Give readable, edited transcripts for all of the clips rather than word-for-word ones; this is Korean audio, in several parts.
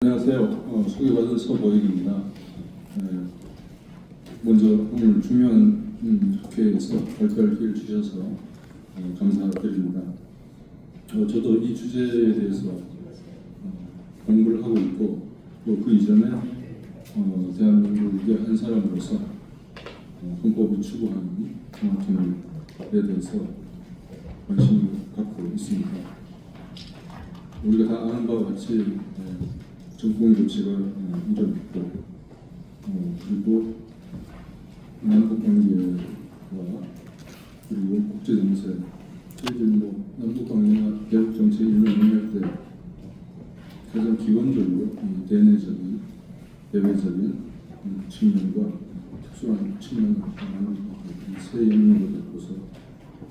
안녕하세요. 소개받은 서보익입니다. 먼저 오늘 중요한 학회에서 발표할 기회를 주셔서 감사드립니다. 저도 이 주제에 대해서 공부를 하고 있고 또 그 이전에 대한민국의 한 사람으로서 헌법이 추구하는 통합통일에 대해서 관심을 갖고 있습니다. 우리가 다 아는 바와 같이 정권 교체가 이뤄졌고 그리고 남북 관계와 그리고 국제 정세, 저희들이 남북 관계나 대북 정책 이런 논의할 때 가장 기본적으로 대내적인, 대외적인 측면과 특수한 측면을 세 영역을 갖고서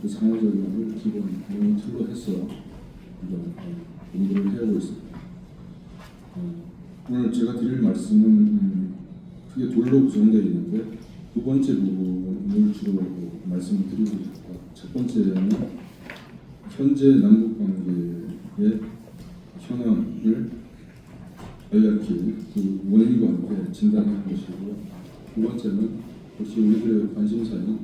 그 상호작용을 기본 틀로 해서 공부를 해오고 있습니다. 오늘 제가 드릴 말씀은 크게 둘로 구성되어 있는데 두 번째 부분을 주로 말씀을 드리고 싶습니다. 첫 번째는 현재 남북 관계의 현황을 요약히 그 원인과 함께 진단하는 것이고요. 두 번째는 역시 우리들의 관심사인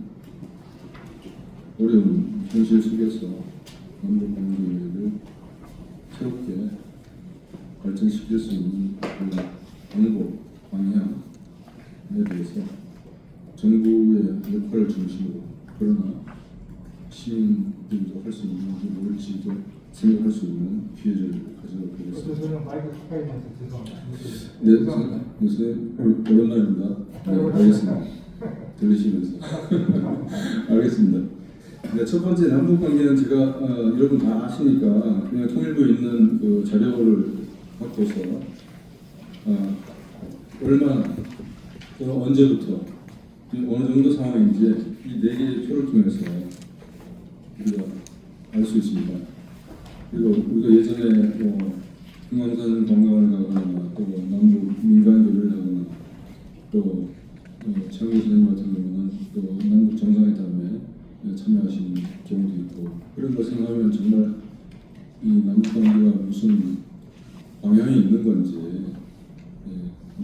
어려운 현실 속에서 남북 관계를 새롭게 발전시킬 수 있는 그 방법, 방향에 대해서 정부의 역할을 중심으로 그러나 시민들도 할 수 있는지 모를지도 생각할 수 있는 기회를 가져보겠습니다. 마이크 가까이 나서 죄송합니다. 네, 요새 오랜만입니다. 네, 알겠습니다. 들리시면서 알겠습니다. 네, 첫 번째 남북 관계는 제가 여러분 다 아시니까 그냥 통일부에 있는 그 자료를 갖고서 얼마나 언제부터 어느 정도 상황인지 이 네 개의 표를 통해서 우리가 알 수 있습니다. 그리고 우리가 예전에 금강산 관광을 가거나 또 남북 민간 교류를 하거나 또 창의 선생님 같은 경우는 또 남북 정상회담에 참여하신 경우도 있고 그런 걸 생각하면 정말 이 남북 관계가 무슨 방향이 있는 건지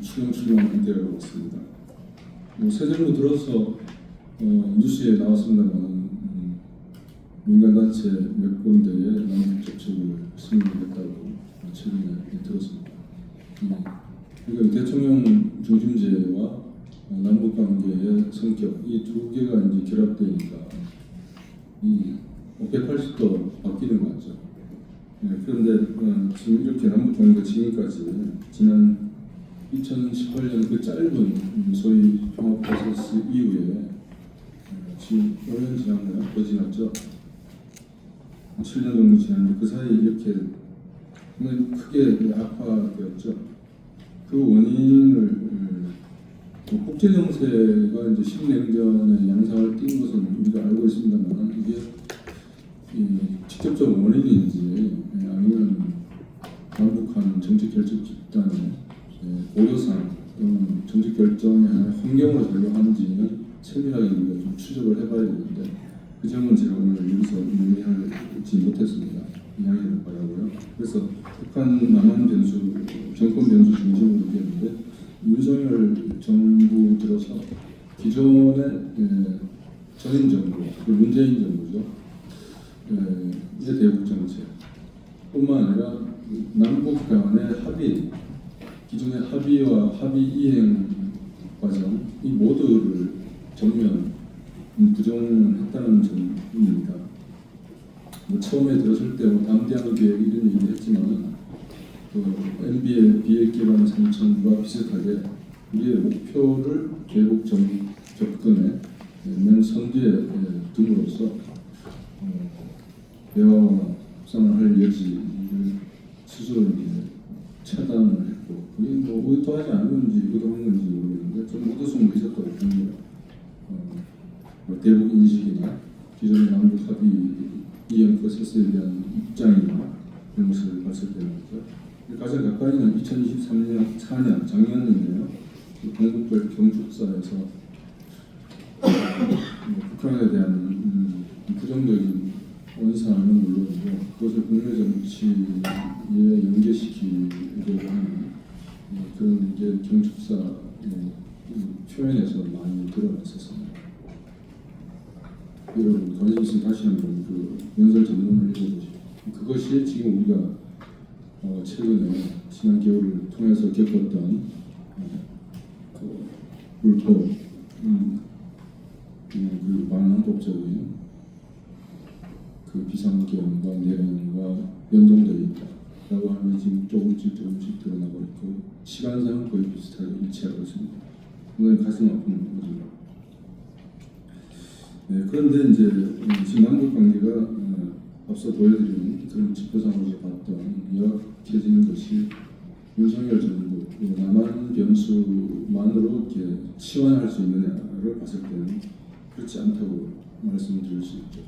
출렁출렁한 때가 있습니다. 새 정부 들어서 뉴스에 나왔습니다만 민간단체 몇 군데에 남북 접촉을 승인했다고 최근에 들었습니다. 그러니까 대통령 중심제와 남북 관계의 성격 이 두 개가 이제 결합되니까 이 180도 바뀌는 것 같죠. 그런데 지금 이렇게 남북 관계가 지금까지 지난 2018년 그 짧은 소위 통합 프로세스 이후에 지금 5년 지났나요? 더 지났죠? 7년 정도 지났는데 그 사이에 이렇게 크게 악화되었죠. 그 원인을 국제 정세가 이제 신냉전의 양상을 띈 것은 우리가 알고 있습니다만 이게 직접적 원인인지 아니면 남북한 정책 결정 집단의 고려상 또는 정책 결정의 환경으로 작용하는지는 세밀하게 우리가 좀 추적을 해봐야 되는데 그 점은 제가 오늘 여기서 논의하지 못했습니다. 이야기를 바라고요. 그래서 북한 남한 변수, 정권 변수 중심으로 얘기했는데 윤석열 정부 들어서 기존의 전임 정부, 그 문재인 정부죠. 이제 대북 정책 뿐만 아니라 남북 간의 합의, 기존의 합의와 합의 이행 과정 이 모두를 전면 부정했다는 점입니다. 처음에 들었을 때 담대한 계획 이런 얘기를 했지만 MB의 비핵 기반 삼천과 비슷하게 우리의 목표를 대북 접근에 맨 선두에 둠으로써 대화와 협상을 할 여지를 스스로 차단을 했고 그게 의도하지 않은지 의도한 건지 모르겠는데 좀 의도성이 있었다고 봅니다. 대북 인식이나 기존의 남북 합의 이행 프로세스에 대한 입장이나 그런 것을 봤을 때는 가장 가까이는 2023년 4년 작년이네요. 동북별 경축사에서 북한에 대한 부정적인 원산은 물론이고 그것을 국내 정치에 연계시키려고 하는 그런 게 경축사 표현에서 많이 드러났었습니다. 여러분 관심 있으면 다시 한번 그 연설 전문을 읽어보시고 그것이 지금 우리가 최근에 지난 겨울을 통해서 겪었던 그 불법 그리고 반헌법적인 그 비상경과 내란과 연동되어 있다라고 하면 지금 조금씩 드러나고 있고 시간상 거의 비슷하게 일치하고 있습니다. 굉장히 가슴 아픈 일입니다. 네, 그런데 이제 지금 남북 관계가 앞서 보여드린 그런 지표상으로서 봤던 요약해지는 것이 윤석열 정부 남한 변수만으로 이렇게 치환할 수 있느냐를 봤을 때는 그렇지 않다고 말씀드릴 수 있죠.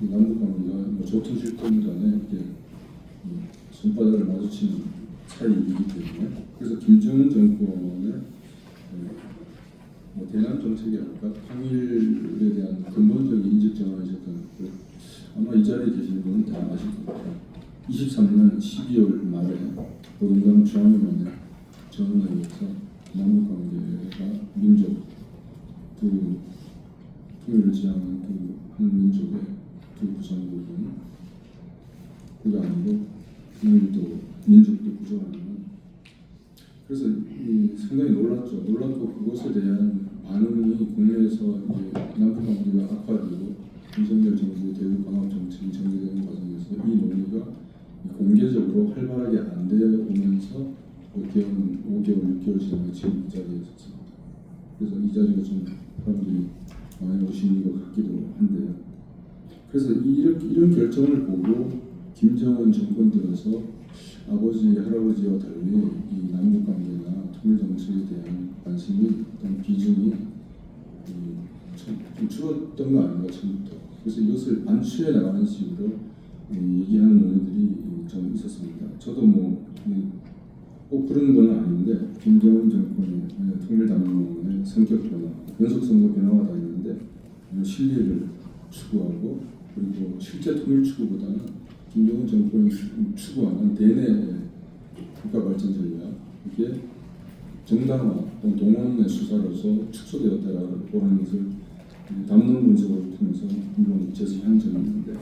남북 관계가 뭐 좋든 싫든 간에 이렇게 손바닥을 마주치는 사이이기 때문에 그래서 김정은 정권의 대남 정책이랄까 통일에 대한 근본적인 인식 전환이 있었던 것 아마 이 자리에 계신 분은 다 아실 겁니다. 23년 12월 말에 노동당 중앙위원회 전원회의에서 남북관계가 민족 두 통일을 지향하는 두 한 민족의 두 구성국은 그가 아니고 통일도 민족도 구성하는 그래서 상당히 놀랐고 그것에 대한 반응이 국내에서 이제 남북 관계가 악화되고 윤석열 정부의 대북 강압 정책이 전개되는 과정에서 이 논의가 공개적으로 활발하게 안 되어 오면서 5개월, 6개월 지나서 지금 이 자리에 있었습니다. 그래서 이 자리가 좀 사람들이 많이 오시는 것 같기도 한데요. 그래서 이런 결정을 보고 김정은 정권 들어서 아버지, 할아버지와 달리 이 남북 관계나 통일 정책에 대한 관심이 어떤 비중이 좀 줄었던 거 아닌가 처음부터. 그래서 이것을 반추해 나가는 식으로 얘기하는 논의들이 좀 있었습니다. 저도 꼭 그런 건 아닌데 김정은 정권의 통일 담론의 성격 변화, 연속 선거 변화가 다 있는데 실리를 추구하고 그리고 실제 통일 추구보다는 김정은 정권이 추구하는 대내 국가 발전 전략 이게 정당화 또는 동원의 수사로서 축소되었다라고 하는 것을 담론 분석을 통해서 물론 제시한 점이 있는데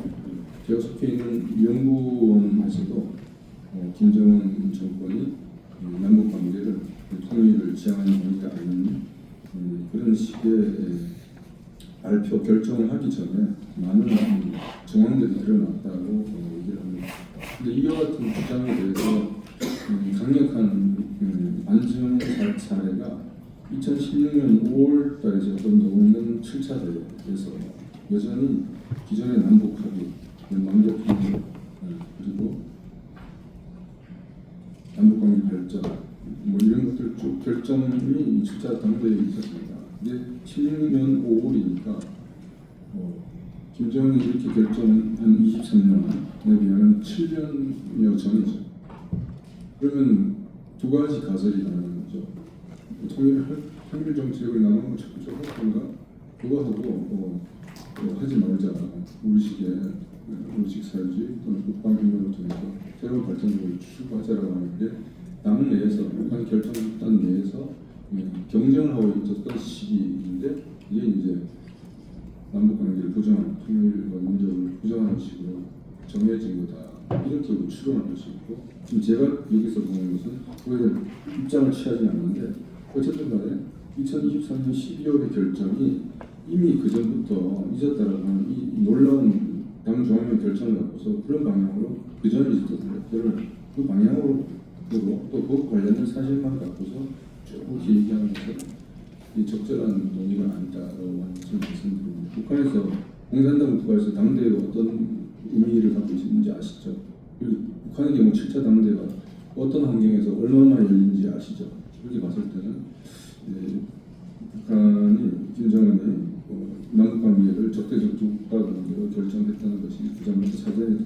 제가 속해 있는 연구원에서도 김정은 정권이 남북 관계를 통일을 지향하는 관계가 아닌 그런 식의 발표 결정을 하기 전에 많은 정황들이 드러났다고 얘기를 합니다. 근데 이와 같은 주장에 대해서 강력한 반증 사례가 2016년 5월 달에 있었던 노무현 7차 대회에서 여전히 기존의 남북 합의, 망족합의 그리고 남북관계 발전 이런 것들 쭉 결정이 7차 당대회에 있었습니다. 근데 16년 5월이니까 김정은이 이렇게 결정한 23년에 비하면 7년여 전이죠. 그러면 두 가지 가설이 나오는 거죠. 통일 정책을 남한과 적극적으로 할 건가? 그거 하고 하지 말자. 우리식 사회주의 또는 국방협력을 통해서 새로운 발전을 추구하자라고 하는 게 당 내에서 북한 결정단 내에서 경쟁을 하고 있었던 시기인데 이게 이제 남북 관계를 부정하는 통일과 민족을 부정하는 식으로 정해진 거다. 이렇게 추론을 할 수 있고 지금 제가 여기서 보는 것은 그에 입장을 취하지 않는데 어쨌든 간에 2023년 12월의 결정이 이미 그 전부터 있었다라고 하는 이 놀라운 당 중앙위 결정을 갖고서 그런 방향으로 그 전에 있었던 것들을 그 방향으로 보고 또 그 관련된 사실만 갖고서 쭉 얘기하는 것은 적절한 논의가 아니다라고 하는 것을 말씀드립니다. 북한에서 공산당 국가에서 당대회가 어떤 의미를 갖고 있는지 아시죠? 그리고 북한의 경우 7차 당대회가 어떤 환경에서 얼마나 열린지 아시죠? 이렇게 봤을 때는 북한이 김정은이 남북 관계를 적대적 국가 관계로 결정했다는 것이 그전부터 사전에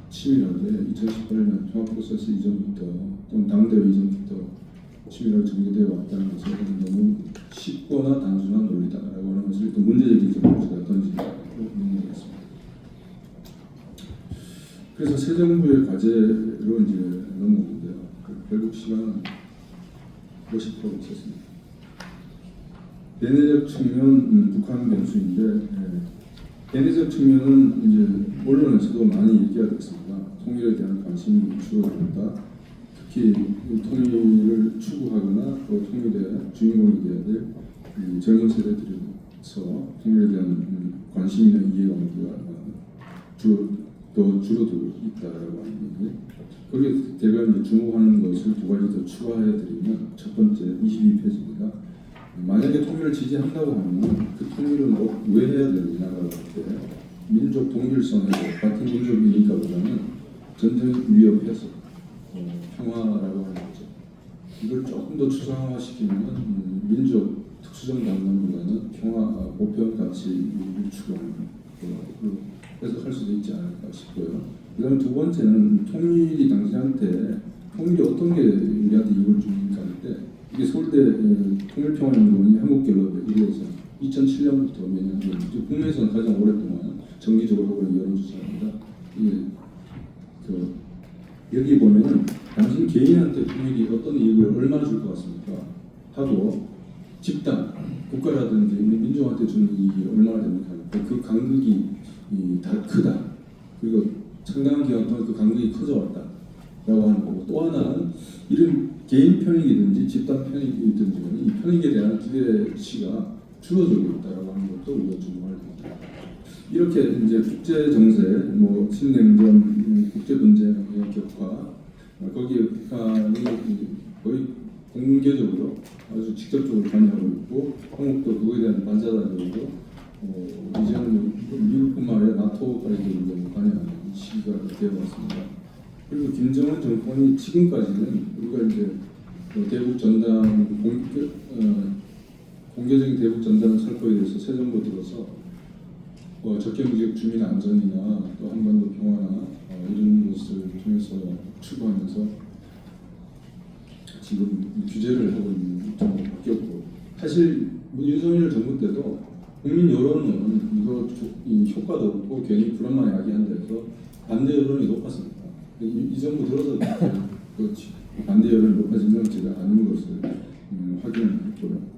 치밀하게 2018년 통합 프로세스 이전부터 또는 당대회 이전부터 치밀하게 전개되어 왔다는 것은 너무 쉽거나 단순한 논리다라고 하는 것을 또 문제제기 점으로 제가 던진다고 논의하겠습니다. 그래서 새 정부의 과제로 이제 넘어오는데요. 결국 시간은 모집하고 있었습니다. 대내적 측면 북한 변수인데 대내적 측면은 이제 언론에서도 많이 얘기가 됐습니다. 통일에 대한 관심이 줄어들었다. 특히 통일을 추구하거나 또 통일의 주인공이 되어야 될 젊은 세대들에서 통일에 대한 관심이나 이해관계가 더 줄어들고 있다라고 하는 얘기. 거기에 제가 이제 주목하는 것을 두 가지 더 추가해드리면 첫 번째 22페이지입니다. 만약에 통일을 지지한다고 하면 그 통일은 왜 해야 되느냐라고 할 때 민족 동일성에서 같은 민족이니까 보다는 전쟁 위협해서 평화라고 하는 거죠. 이걸 조금 더 추상화시키면 민족 특수적 단념보다는 평화 보편 가치를 추구하는 그래서 할 수도 있지 않을까 싶고요. 그다음 두 번째는 통일이 당신한테 통일이 어떤 게 우리한테 이익을 줍니까 할 때 이게 서울대 통일평화연구원이 한국갤럽에 의뢰해서 2007년부터 매년 국내에서는 가장 오랫동안 정기적으로 여론조사합니다. 이게 여기 보면은 당신 개인한테 통일이 어떤 이익을 얼마나 줄 것 같습니까? 하고 집단, 국가라든지 민족한테 주는 이익이 얼마나 됩니까? 그 간극이 다 크다. 그리고 상당한 기간 동안 그 간극이 커져왔다. 라고 하는 거고 또 하나는 이런 개인 편익이든지 집단 편익이든지 이 편익에 대한 기대치가 줄어들고 있다라고 하는 것도 우리가 주목할 겁니다. 이렇게 이제 국제 정세, 뭐 신냉전, 국제 분쟁의 격화, 거기에 북한이 거의 공개적으로 아주 직접적으로 관여하고 있고 한국도 그거에 대한 반사적으로 이제는 미국뿐만 아니라 나토까지도 관여하는 시기가 되어왔습니다. 그리고 김정은 정권이 지금까지는 우리가 이제 대북 전단 공개적인 대북 전단 살포에 대해서 새 정부 들어서 접경 지역 주민 안전이나 또 한반도 평화나 이런 것을 통해서 추구하면서 지금 규제를 하고 있는 정도 바뀌었고 사실 윤석열 정부 때도 국민 여론은 이거 효과도 없고 괜히 불안만 야기한다 해서 반대 여론이 높았습니다. 이 정부 들어서 그 반대 여론이 높아진 건 제가 아닌 것을 확인했고요.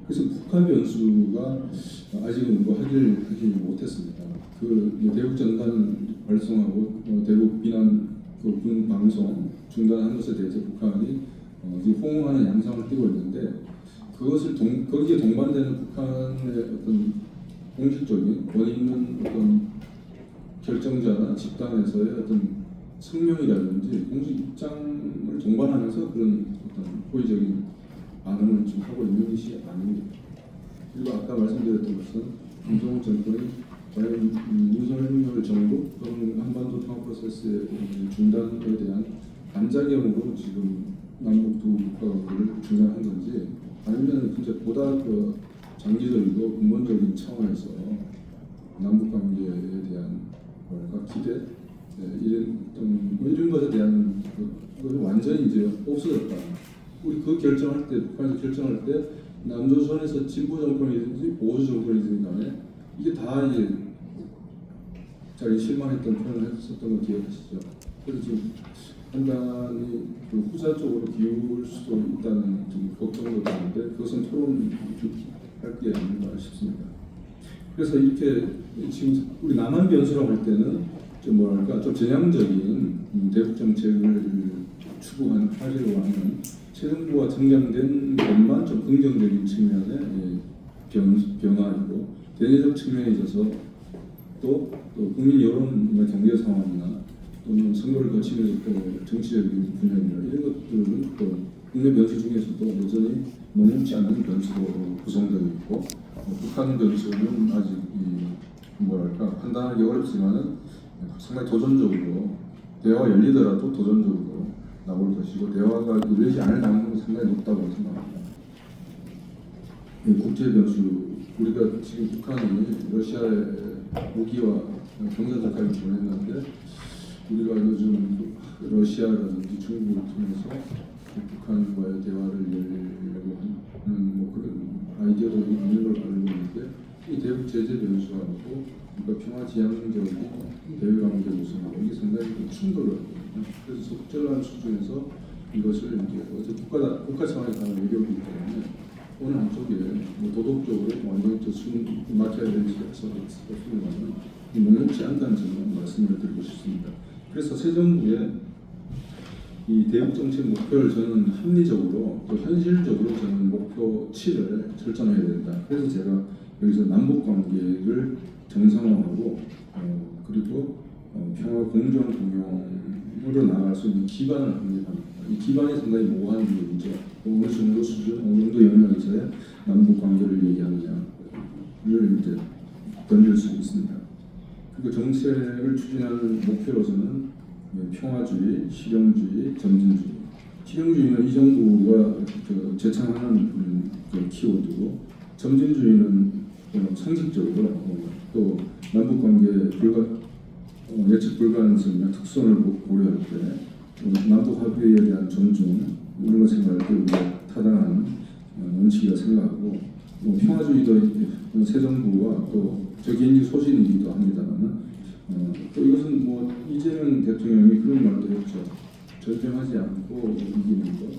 그래서 북한 변수가 아직은 하지 못했습니다. 그 대북 전단 발송하고 대북 비난 군 방송 중단한 것에 대해서 북한이 지금 호응하는 양상을 띄고 있는데 그것을 거기에 동반되는 북한의 어떤 공식적인 원인 있는 어떤 결정자나 집단에서의 어떤 성명이라든지 공식 입장을 동반하면서 그런 어떤 호의적인 반응을 좀 하고 있는 것이 아닙니다. 그리고 아까 말씀드렸던 것은 김정은 정권이 과연 윤석열 정부 또는 한반도 평화 프로세스의 중단에 대한 반작용으로 지금 남북 두 국가 관계를 중단한 건지 아니면 진짜 보다 장기적이고 근본적인 차원에서 남북 관계에 대한 기대 이런 것에 대한 완전히 이제 없어졌다. 우리 그 결정할 때 북한에서 결정할 때 남조선에서 진보 정권이든지 보수 정권이든지 간에 이게 다 이제 자기 실망했던 표현을 했었던 거 기억하시죠? 그래서 지금 판단이 후자 쪽으로 기울 수도 있다는 좀 걱정도 되는데 그것은 토론할 게 아닌가 싶습니다. 그래서 이렇게 지금 우리 남한 변수라고 할 때는 좀 뭐랄까 좀 전향적인 대북 정책을 추구하려고 하는 새 정부가 정장된 것만 좀 긍정적인 측면의 변화이고 대내적 측면에 있어서 또 국민 여론, 경제 상황이나 또는 선거를 거치면서 또 정치적인 분야이나 이런 것들은 또 국내 변수 중에서도 여전히 녹록지 않은 변수로 구성되어 있고 북한 변수는 아직 뭐랄까 판단하기 어렵지만은 상당히 도전적으로 대화가 열리더라도 도전적으로 나올 것이고 대화가 열리지 않을 가능성이 상당히 높다고 생각합니다. 국제 변수 우리가 지금 북한이 러시아의 무기와 경제적 가입을 보냈는데 우리가 요즘 러시아라든지 중국을 통해서 북한과의 대화를 열려고 하는 뭐 그런 아이디어도 있는 걸 알고 있는데 이 대북 제재 변수하고 그러니까 평화 지향적인 대외 관계 구성하고 이게 상당히 충돌을 하거든요. 그래서 적절한 수준에서 이것을 이제 어제 국가 차원에서 하는 외교이기 때문에 어느 한쪽에 뭐 도덕적으로 완전히 막혀야 되는지 해서 논의치 않다는 점을 말씀을 드리고 싶습니다. 그래서 새 정부의 이 대북 정책 목표를 저는 합리적으로 또 현실적으로 저는 목표치를 설정해야 된다. 그래서 제가 여기서 남북 관계를 정상화하고 그리고 평화 공정 공영으로 나아갈 수 있는 기반을 확립합니다. 이 기반이 상당히 모호한 부분이죠. 어느 정도 수준, 어느 정도 영역에서의 남북 관계를 얘기하느냐를 이제 던질 수 있습니다. 그리고 정책을 추진하는 목표로서는 평화주의, 실용주의, 점진주의. 실용주의는 이 정부가 제창하는 키워드고, 점진주의는 상식적으로 또 남북 관계 예측 불가능성이나 특성을 고려할 때 남북 합의에 대한 존중 이런 걸 생각할 때 우리가 타당한 원칙이라 생각하고 평화주의도 새 정부와 또 저 개인적 소신이기도 합니다만 또 이것은 뭐 이재명 대통령이 그런 말도 했죠. 전쟁하지 않고 이기는 것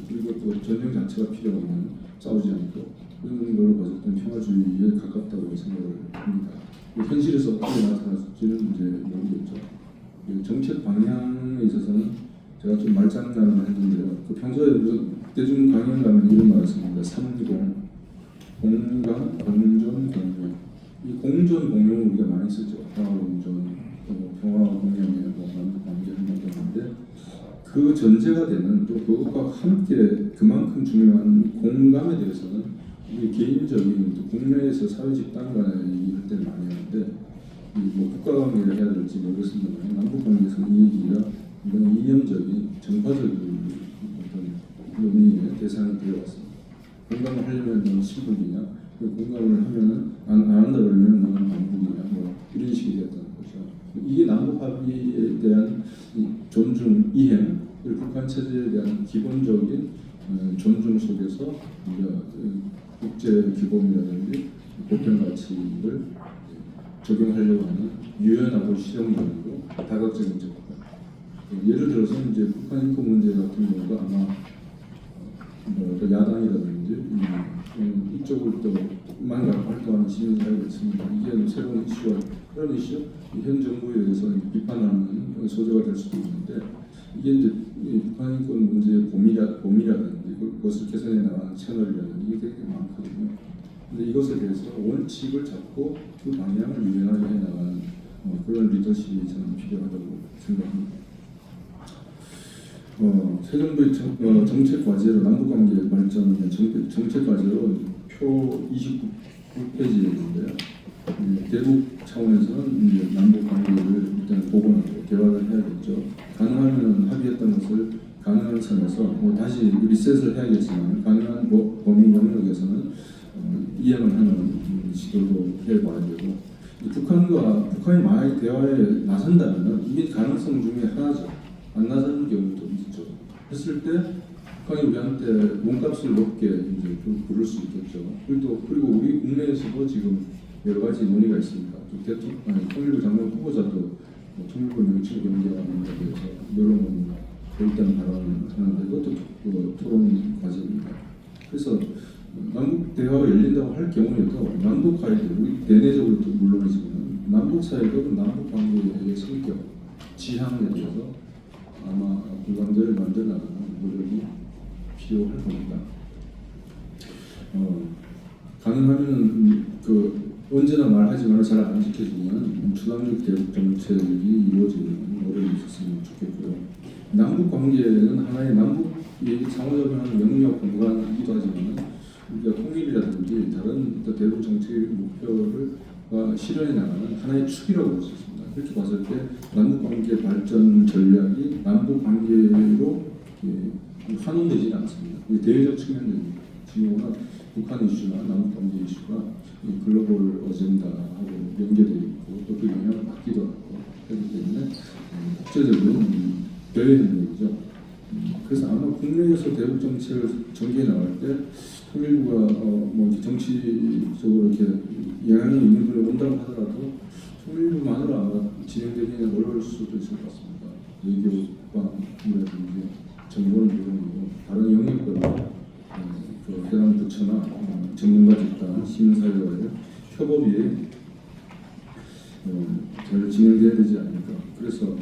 그리고 또 전쟁 자체가 필요 없는 싸우지 않고 그런 걸로 봤을 때 평화주의에 가깝다고 생각을 합니다. 현실에서 어떻게 나타날지는 이제 모르겠죠. 정책 방향에 있어서는 제가 좀 말장난을 했는데요. 평소에 대중 강연 가면 이런 말을 씁니다. 30 공감, 공존, 공명. 이 공존 공명을 우리가 많이 쓰죠. 평화 공존, 평화 공명의 남북 관계 한번더인데 그 전제가 되는 또 그것과 함께 그만큼 중요한 공감에 대해서는 우리 개인적인 또 국내에서 사회 집단 간에 얘기할 때는 많이 하는데 뭐 국가 관계를 해야 될지 모르겠습니다만 남북 관계에서는 이 얘기가 이건 이념적인 정파적인 어떤 논의의 대상이 되어왔습니다. 공감을 하려면 너는 친북이냐, 공감을 하면은 안 한다 그러면 너는 반북이냐, 뭐 이런 식이 되었다는 거죠. 이게 남북 합의에 대한 존중, 이행, 북한 체제에 대한 기본적인 존중 속에서 우리가 국제 규범이라든지 보편 가치를 적용하려고 하는 유연하고 실용적이고 다각적인 접근. 예를 들어서 이제 북한 인권 문제 같은 경우가 아마 야당이라든지 이쪽을 또 많이 활동하는 시민사회가 있습니다. 이게 새로운 이슈와 그런 이슈, 현 정부에 대해서 비판하는 소재가 될 수도 있는데 이게 이제 북한 인권 문제의 봄이라든지 그것을 개선해 나가는 채널이라든지 이게 되게 많거든요. 근데 이것에 대해서 원칙을 잡고 그 방향을 유연하게 해 나가는 그런 리더십이 저는 필요하다고 생각합니다. 새 정부의 정책 과제로 남북관계 발전의 정책 과제로 표 29페이지에 있는데요. 대북 차원에서는 이제 남북 관계를 일단 복원하고 대화를 해야겠죠. 가능하면 합의했던 것을 가능한 선에서 뭐 다시 리셋을 해야겠지만 가능한 범위 영역에서는 이행을 하는 시도도 해봐야 되고 북한이 만약에 대화에 나선다면 이게 가능성 중에 하나죠. 안 나서는 경우도 있죠. 했을 때 북한이 우리한테 몸값을 높게 이제 부를 수 있겠죠. 그리고 우리 국내에서도 지금 여러 가지 논의가 있습니다. 통일부 장관 후보자도 통일부 명칭 변경하는 것에 대해서 여론은 일단 발언을 하는데 그것도 토론 과제입니다. 그래서 남북 대화가 열린다고 할 경우에도 남북 사이도 우리 대내적으로도 물론이지만 남북 사이도 남북 관계의 성격, 지향에 대해서 아마 공감대를 만들어 나가는 노력이 필요할 겁니다. 가능하면 언제나 말하지만 잘 안 지켜지면 추남적 대북 정책이 이루어지는 노력이 있었으면 좋겠고요. 남북 관계는 하나의 남북이 상호작용하는 영역 공간이기도 하지만 우리가 통일이라든지 다른 대북 정책 목표를 실현해 나가는 하나의 축이라고 볼 수 있습니다. 그렇게 봤을 때 남북관계 발전 전략이 남북관계로 환원되지는 않습니다. 대외적 측면입니다. 지금 워낙 북한 이슈나 남북관계 이슈가 글로벌 어젠다하고 연계되어 있고 또 그 영향을 받기도 하고 그렇기 때문에 국제적인 대외 협력이죠. 그래서 아마 국내에서 대북 정책을 전개해 나갈 때 통일부가 뭐 정치적으로 이렇게 영향이 있는 분이 온다고 하더라도 통일부만으로 아마 진행되기는 어려울 수도 있을 것 같습니다. 외교관이라든지 정보는 물론이고 다른 영역별로 그 해당 부처나 전문가 집단, 시민사회와의 협업이 잘 진행돼야 되지 않을까. 그래서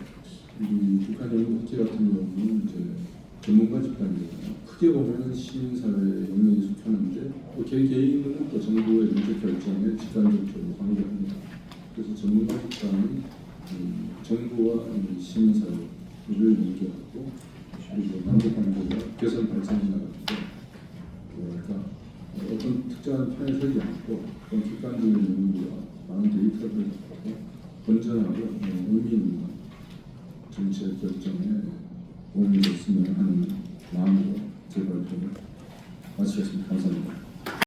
이 북한 연구국제 같은 경우는 이제 전문가 집단이잖아요. 크게 보면은 시민사회 영역에 속하는데 또 개인은 또 정부의 정책 결정에 직간접적으로 관여합니다. 그래서 전문가 집단은 정부와 시민사회를 연계하고 그리고 남북관계가 개선 발전해 나갈 때 그러니까 어떤 특정한 판에 서지 않고 어떤 객관적인 연구와 많은 데이터를 갖고 건전하고 의미 있는 정책 결정에 도움이 됐으면 하는 마음으로 제 발표를 마치겠습니다. 감사합니다.